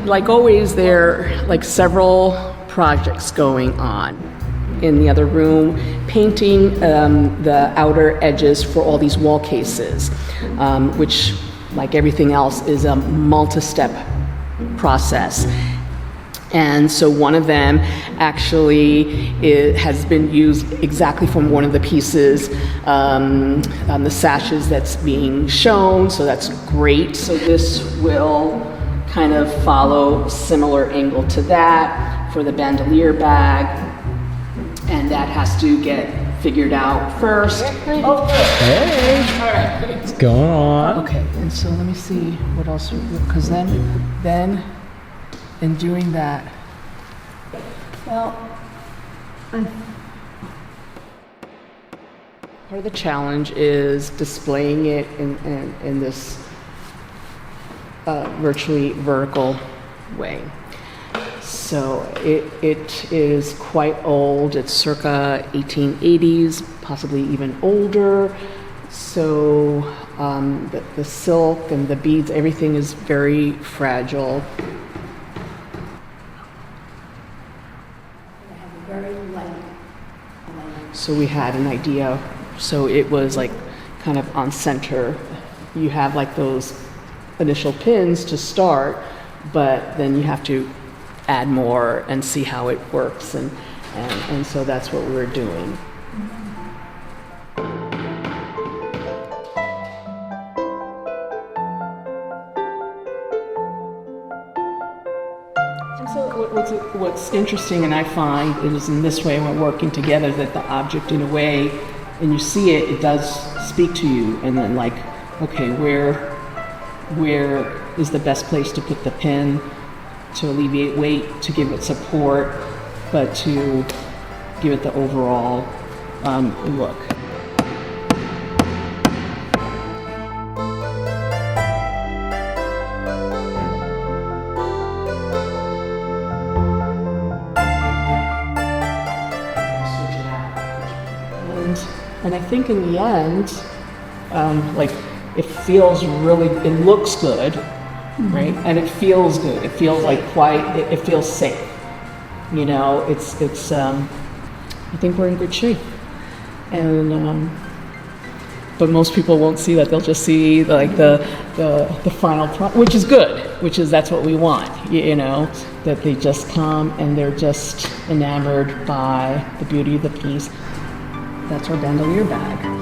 like always, there are like several projects going on. In the other room, painting the outer edges for all these wall cases, which, like everything else, is a multi-step process. And so one of them actually has been used exactly from one of the pieces, the sashes that's being shown, so that's great. So this will kind of follow similar angle to that for the bandolier bag. And that has to get figured out first. Hey! All right. What's going on? Okay, and so let me see what else, because then in doing that, well, part of the challenge is displaying it in this virtually vertical way. So it is quite old. It's circa 1880s, possibly even older. So the silk and the beads, everything is very fragile. So we had an idea. So it was like kind of on center. You have like those initial pins to start, but then you have to add more and see how it works, and so that's what we're doing. And so what's interesting, and I find it is in this way when we're working together, that the object, in a way, and you see it, it does speak to you, and then like, okay, where is the best place to put the pin to alleviate weight, to give it support, but to give it the overall look. Switch it out. And I think in the end, like it feels really, it looks good. Right, and it feels good. It feels like it feels safe. You know, it's. I think we're in good shape, and but most people won't see that. They'll just see like the final product, which is good. That's what we want. You know, that they just come and they're just enamored by the beauty of the piece. That's our bandolier bag.